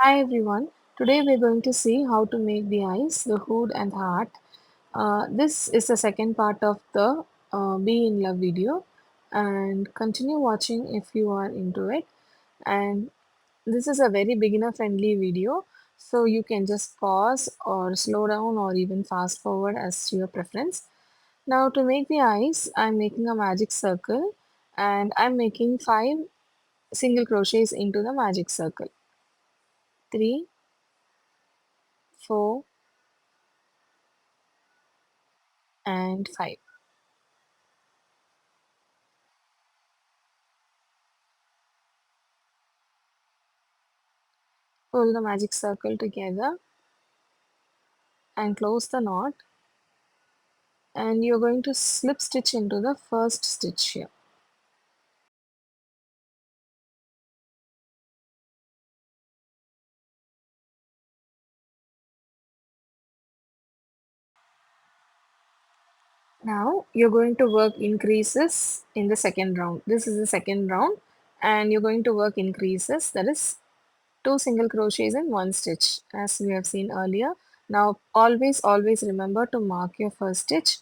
Hi everyone. Today we're going to see how to make the eyes, the hood and the heart. This is the second part of the Be in Love video and continue watching if you are into it. And this is a very beginner friendly video, so you can just pause or slow down or even fast forward as to your preference. Now to make the eyes, I'm making a magic circle and I'm making 5 single crochets into the magic circle. 3, 4, and 5. Pull the magic circle together and close the knot, and you're going to slip stitch into the first stitch here. Now you're going to work increases in the second round. This is the second round and you're going to work increases, that is 2 single crochets in 1 stitch as we have seen earlier. Now always remember to mark your first stitch.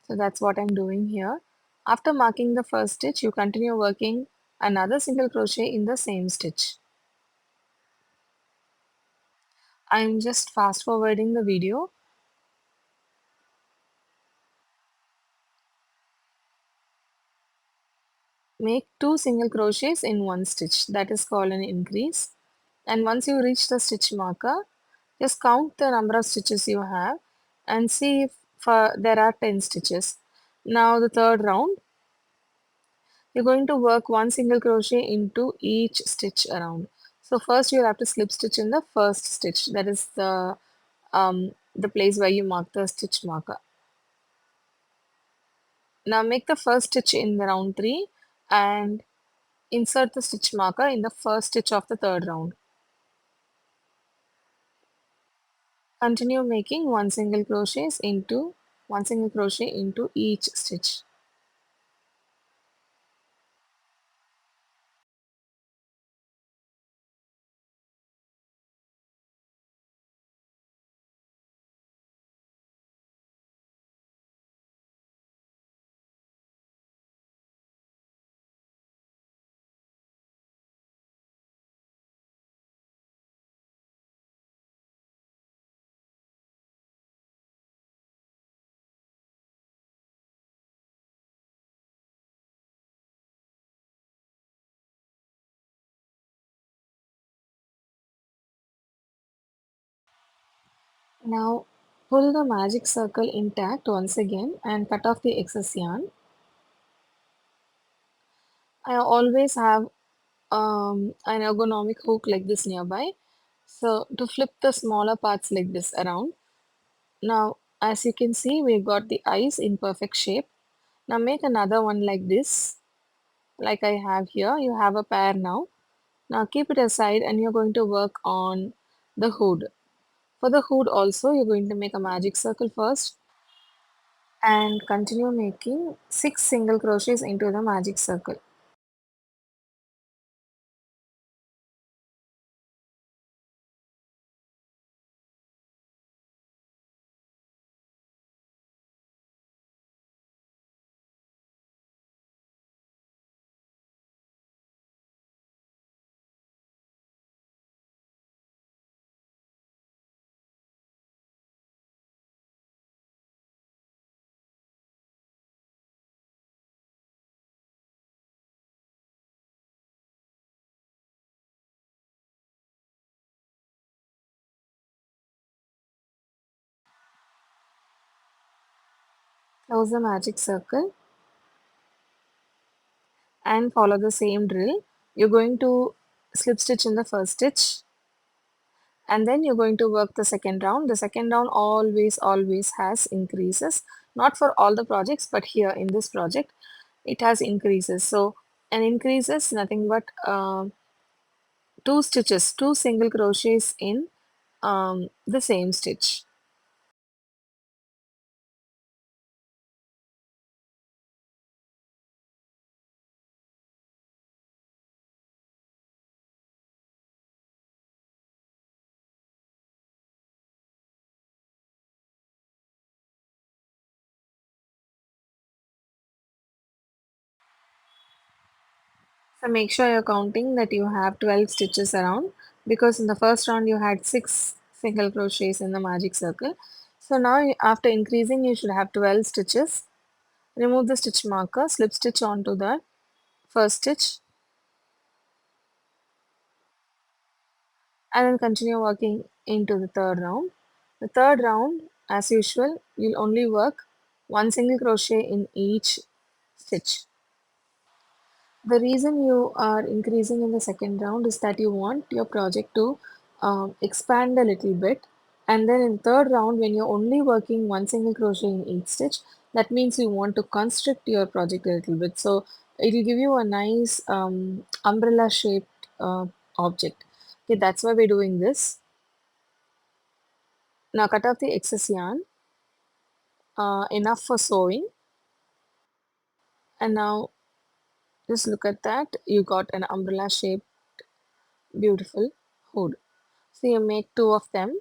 So that's what I'm doing here. After marking the first stitch, you continue working another single crochet in the same stitch. I'm just fast forwarding the video. Make 2 single crochets in 1 stitch. That is called an increase. And once you reach the stitch marker, just count the number of stitches you have and see if there are 10 stitches. Now the third round, you're going to work 1 single crochet into each stitch around. So first you'll have to slip stitch in the first stitch. That is the place where you mark the stitch marker. Now make the first stitch in the round 3 and insert the stitch marker in the first stitch of the third round. Continue making 1 single crochet into each stitch. Now pull the magic circle intact once again and cut off the excess yarn. I always have an ergonomic hook like this nearby. So to flip the smaller parts like this around. Now as you can see, we've got the eyes in perfect shape. Now make another one like this, like I have here. You have a pair now. Now keep it aside and you're going to work on the hood. For the hood also, you're going to make a magic circle first and continue making 6 single crochets into the magic circle. Close the magic circle and follow the same drill. You're going to slip stitch in the first stitch and then you're going to work the second round. The second round always has increases, not for all the projects, but here in this project it has increases. So an increase is nothing but 2 single crochets in the same stitch. So make sure you're counting that you have 12 stitches around, because in the first round you had 6 single crochets in the magic circle. So now after increasing you should have 12 stitches. Remove the stitch marker, slip stitch onto the first stitch, and then continue working into the third round. The third round, as usual, you'll only work one single crochet in each stitch. The reason you are increasing in the second round is that you want your project to expand a little bit. And then in third round, when you're only working one single crochet in each stitch, that means you want to constrict your project a little bit. So it will give you a nice umbrella shaped object. Okay, that's why we're doing this. Now cut off the excess yarn, enough for sewing. And now just look at that. You got an umbrella shaped beautiful hood. So you make two of them.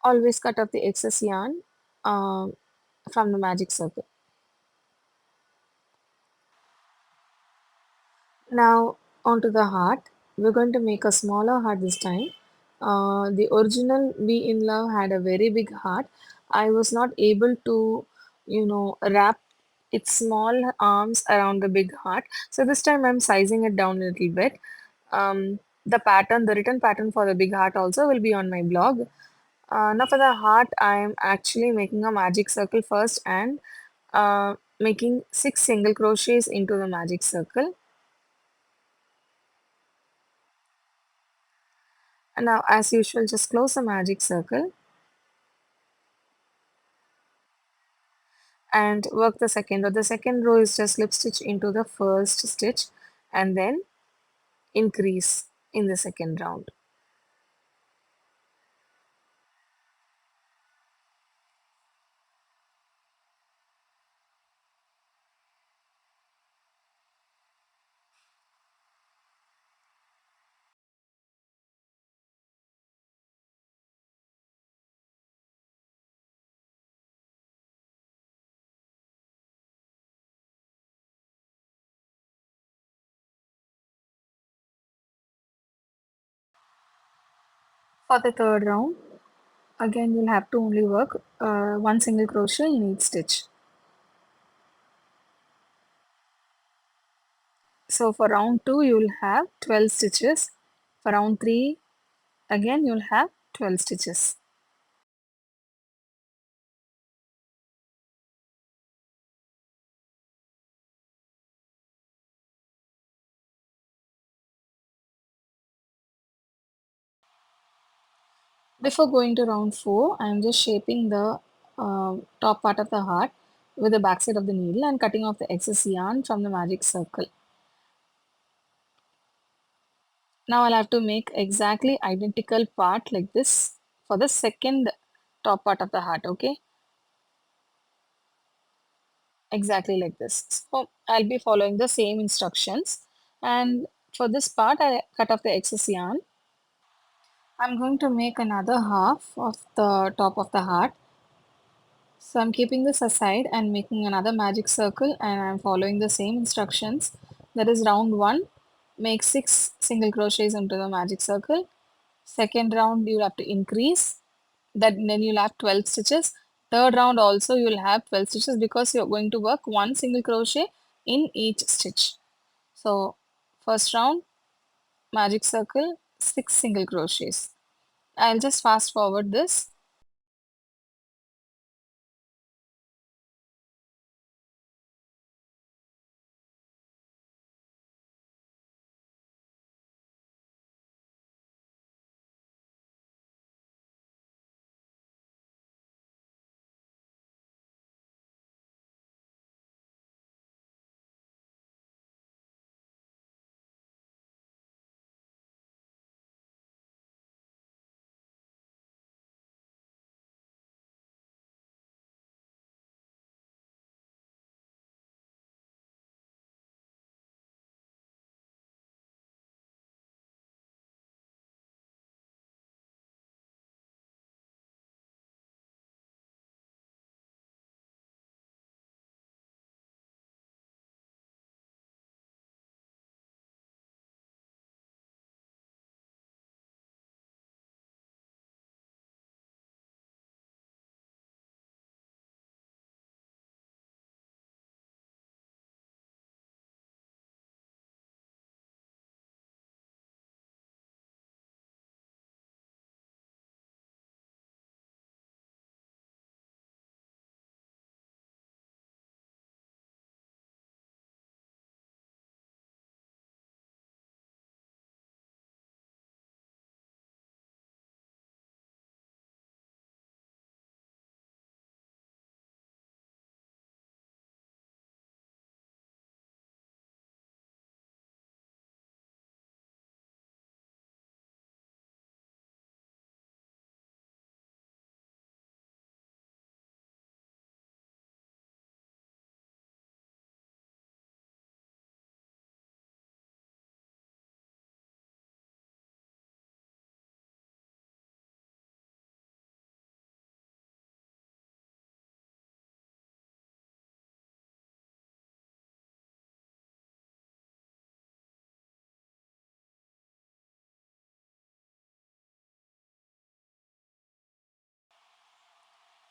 Always cut off the excess yarn from the magic circle. Now onto the heart. We're going to make a smaller heart this time. The original Be in Love had a very big heart. I was not able to, wrap its small arms around the big heart. So this time I'm sizing it down a little bit. The written pattern for the big heart also will be on my blog. Now for the heart, I am actually making a magic circle first and making 6 single crochets into the magic circle. And now as usual, just close the magic circle and work the second row. The second row is just slip stitch into the first stitch and then increase in the second round. For the third round, again you'll have to only work one single crochet in each stitch. So for round 2 you'll have 12 stitches. For round 3 again you'll have 12 stitches. Before going to round 4, I am just shaping the top part of the heart with the back side of the needle and cutting off the excess yarn from the magic circle. Now I'll have to make exactly identical part like this for the second top part of the heart, okay? Exactly like this. So I'll be following the same instructions, and for this part I cut off the excess yarn. I'm going to make another half of the top of the heart. So I'm keeping this aside and making another magic circle, and I'm following the same instructions. That is round 1, make 6 single crochets into the magic circle. Second round you'll have to increase that, then you'll have 12 stitches. Third round also you'll have 12 stitches because you're going to work one single crochet in each stitch. So first round magic circle, 6 single crochets. I'll just fast forward this.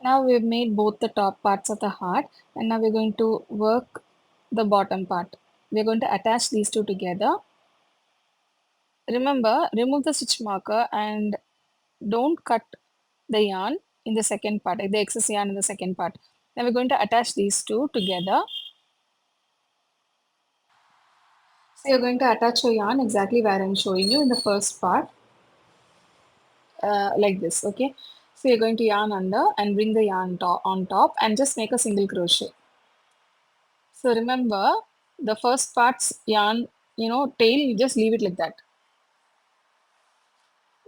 Now we've made both the top parts of the heart, and now we're going to work the bottom part. We're going to attach these two together. Remember, remove the stitch marker and don't cut the yarn in the second part, the excess yarn in the second part. Now we're going to attach these two together. So you're going to attach your yarn exactly where I'm showing you in the first part, like this, okay? So you're going to yarn under and bring the yarn on top and just make a single crochet. So remember, the first part's yarn, tail, you just leave it like that.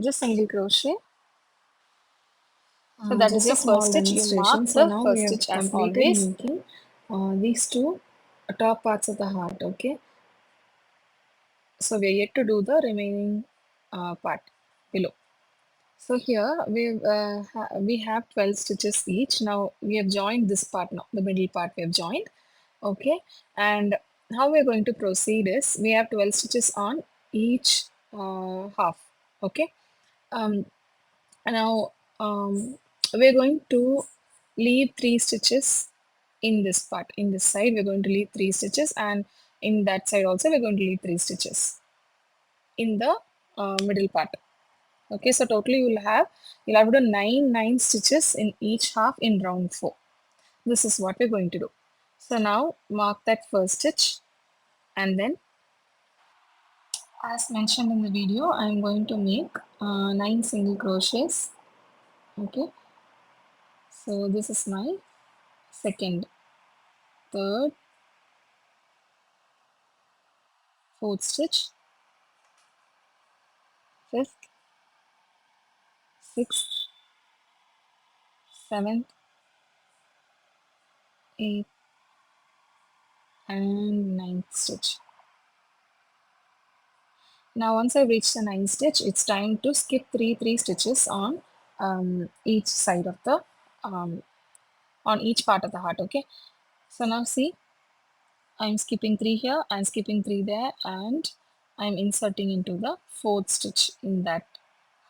Just single crochet. So that is Just a your first small stitch. You demonstration. mark So the now we first have stitch as completed always. making these two top parts of the heart. Okay. So we are yet to do the remaining part below. So here we have 12 stitches each. Now we have joined this part now, the middle part we have joined. Okay. And how we're going to proceed is we have 12 stitches on each half. Okay. Um, now we're going to leave 3 stitches in this part. In this side, we're going to leave 3 stitches, and in that side also, we're going to leave 3 stitches in the middle part. Okay, so totally you'll have to do nine stitches in each half in round 4. This is what we're going to do. So now mark that first stitch, and then as mentioned in the video, I'm going to make 9 single crochets. Okay, so this is my second, third, fourth stitch, fifth, sixth, seventh, eighth, and ninth stitch. Now once I reach the ninth stitch, it's time to skip three stitches each side of the on each part of the heart. Okay, so now see, I'm skipping 3 here and skipping 3 there, and I'm inserting into the fourth stitch in that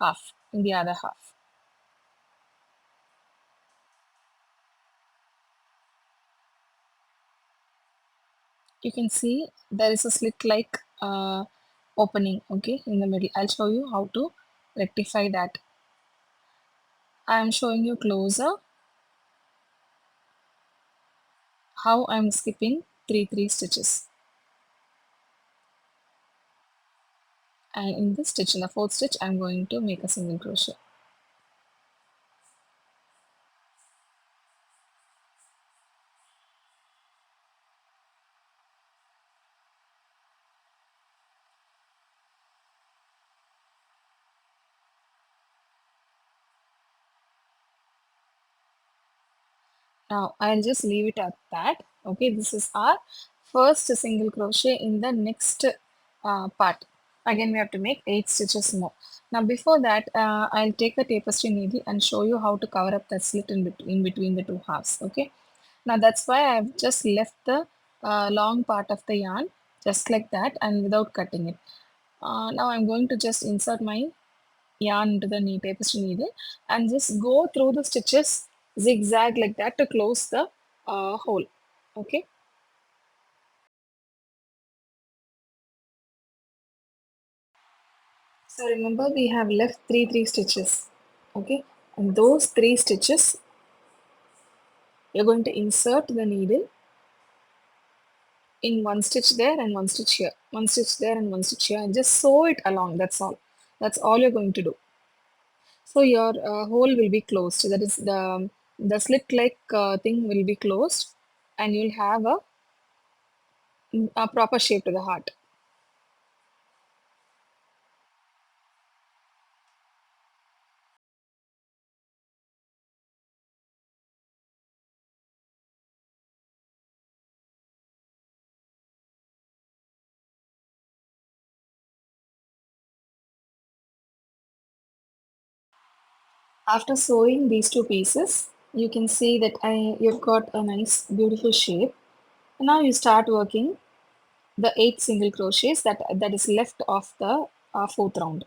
half, in the other half. You can see there is a slit like opening, okay, in the middle. I'll show you how to rectify that. I'm showing you closer how I'm skipping three stitches. And in this stitch, in the fourth stitch, I'm going to make a single crochet. Now I'll just leave it at that. Okay, this is our first single crochet in the next part. Again, we have to make 8 stitches more. Now before that, I'll take the tapestry needle and show you how to cover up that slit in between the two halves. Okay, now that's why I've just left the long part of the yarn just like that and without cutting it. Now I'm going to just insert my yarn into the tapestry needle and just go through the stitches zigzag like that to close the hole. Okay, so remember we have left three stitches. Okay, and those 3 stitches you're going to insert the needle in one stitch there and one stitch here, one stitch there and one stitch here, and just sew it along. That's all you're going to do. So your hole will be closed. So that is the slit like thing will be closed, and you'll have a proper shape to the heart. After sewing these two pieces, you can see that you've got a nice beautiful shape. And now you start working the 8 single crochets that is left of the fourth round.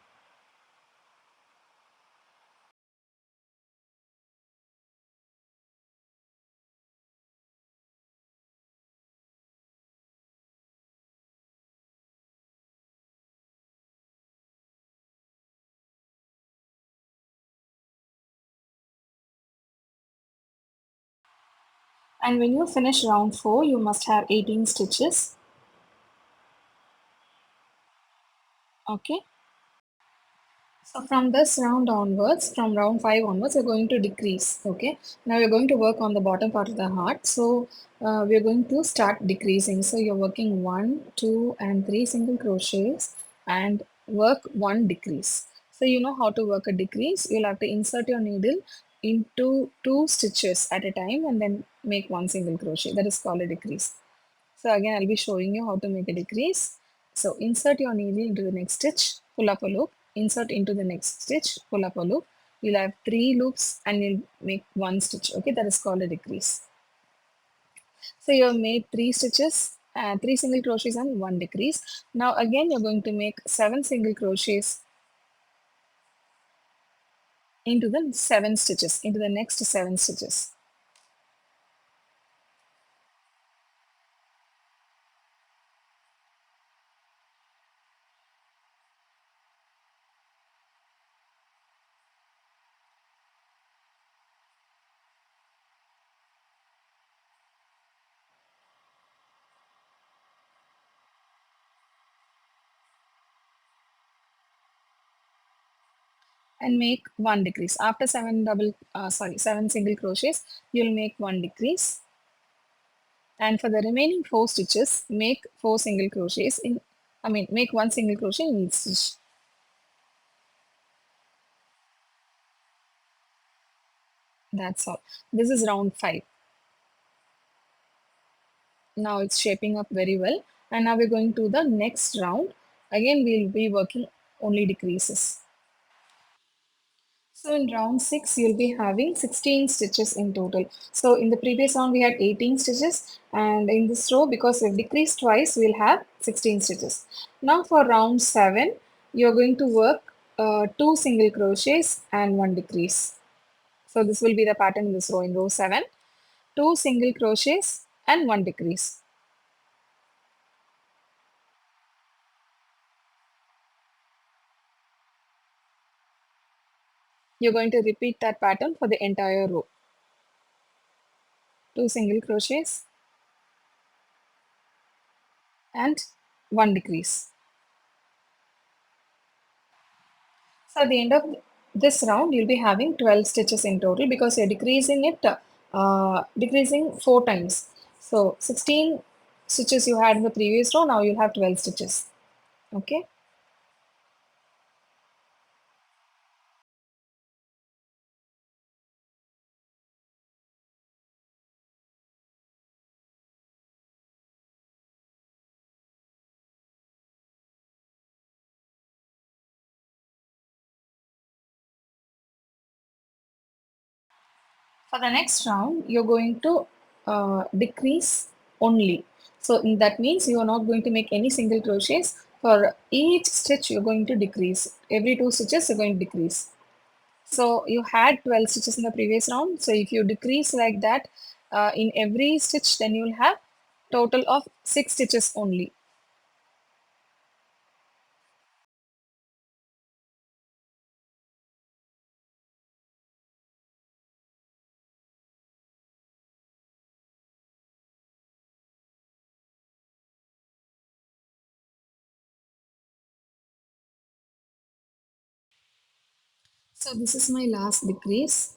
And when you finish round 4, you must have 18 stitches. Okay. So from this round onwards, from round 5 onwards, we're going to decrease. Okay. Now we're going to work on the bottom part of the heart. So we're going to start decreasing. So you're working 1, 2, and 3 single crochets and work 1 decrease. So you know how to work a decrease. You'll have to insert your needle into 2 stitches at a time and then make 1 single crochet. That is called a decrease. So again, I'll be showing you how to make a decrease. So insert your needle into the next stitch, pull up a loop, insert into the next stitch, pull up a loop. You'll have 3 loops and you'll make 1 stitch. Okay, that is called a decrease. So you have made 3 stitches, 3 single crochets and 1 decrease. Now again, you're going to make 7 single crochets into the 7 stitches, into the next 7 stitches. And make 1 decrease. After 7 single crochets, you'll make 1 decrease. And for the remaining 4 stitches, make 4 single crochets in, make 1 single crochet in each stitch. That's all. This is round 5. Now it's shaping up very well. And now we're going to the next round. Again, we'll be working only decreases. So in round 6, you'll be having 16 stitches in total. So in the previous round, we had 18 stitches. And in this row, because we've decreased twice, we'll have 16 stitches. Now for round 7, you're going to work 2 single crochets and 1 decrease. So this will be the pattern in this row. In row 7, 2 single crochets and 1 decrease. You're going to repeat that pattern for the entire row. 2 single crochets and 1 decrease. So at the end of this round, you'll be having 12 stitches in total because you're decreasing it, decreasing 4 times. So 16 stitches you had in the previous row, now you'll have 12 stitches. Okay. For the next round, you're going to decrease only. So that means you are not going to make any single crochets. For each stitch, you're going to decrease. Every 2 stitches, you're going to decrease. So you had 12 stitches in the previous round. So if you decrease like that in every stitch, then you will have total of 6 stitches only. So this is my last decrease.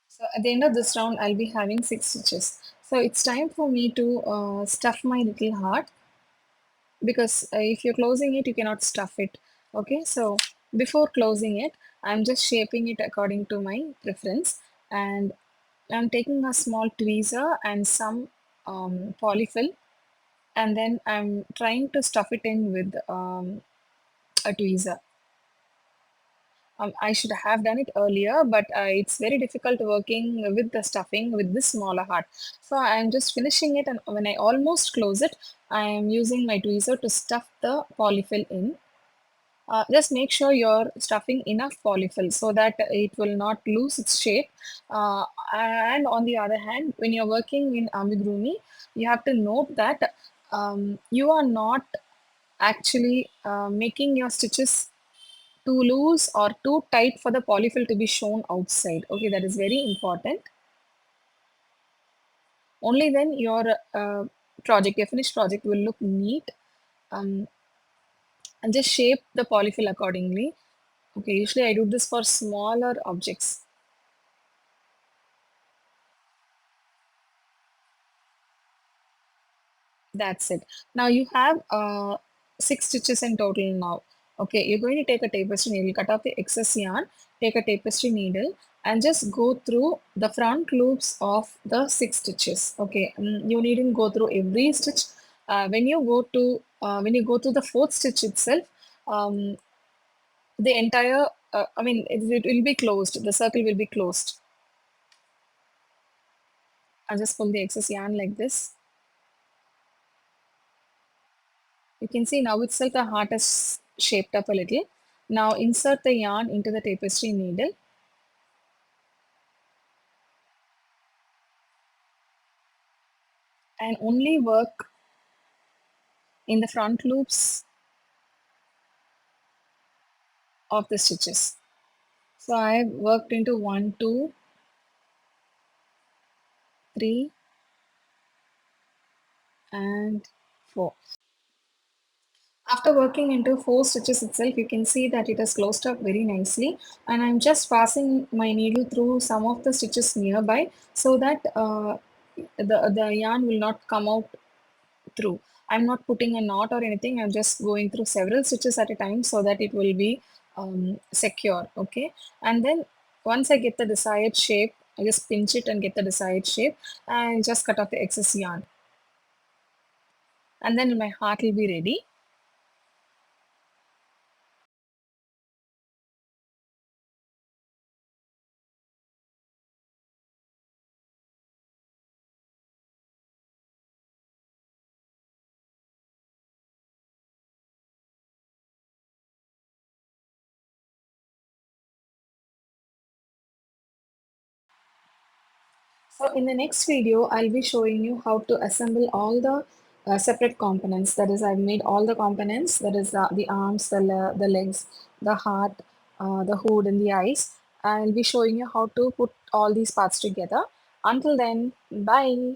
So at the end of this round, I'll be having 6 stitches. So it's time for me to stuff my little heart because if you're closing it, you cannot stuff it. Okay, so before closing it, I'm just shaping it according to my preference, and I'm taking a small tweezer and some polyfill, and then I'm trying to stuff it in with a tweezer. I should have done it earlier, but it's very difficult working with the stuffing with this smaller heart. So I'm just finishing it, and when I almost close it, I am using my tweezer to stuff the polyfill in. Just make sure you're stuffing enough polyfill so that it will not lose its shape. And on the other hand, when you're working in amigurumi, you have to note that you are not actually making your stitches too loose or too tight for the polyfill to be shown outside. Okay, that is very important. Only then your project, your finished project will look neat, um, and just shape the polyfill accordingly. Okay, usually I do this for smaller objects. That's it. Now you have 6 stitches in total now. Okay, you're going to take a tapestry needle, cut off the excess yarn, take a tapestry needle, and just go through the front loops of the 6 stitches. Okay, you needn't go through every stitch. When you go to the fourth stitch itself, um, the entire I mean it will be closed. The circle will be closed. I'll just pull the excess yarn like this. You can see now itself the heart is shaped up a little. Now insert the yarn into the tapestry needle and only work in the front loops of the stitches. So I have worked into 1, 2, 3 and 4. After working into 4 stitches itself, you can see that it has closed up very nicely, and I'm just passing my needle through some of the stitches nearby so that the yarn will not come out through. I'm not putting a knot or anything. I'm just going through several stitches at a time so that it will be secure. Okay. And then once I get the desired shape, I just pinch it and get the desired shape and just cut off the excess yarn. And then my heart will be ready. So in the next video, I'll be showing you how to assemble all the separate components. That is, I've made all the components. That is the arms, the legs, the heart, the hood, and the eyes. I'll be showing you how to put all these parts together. Until then, bye.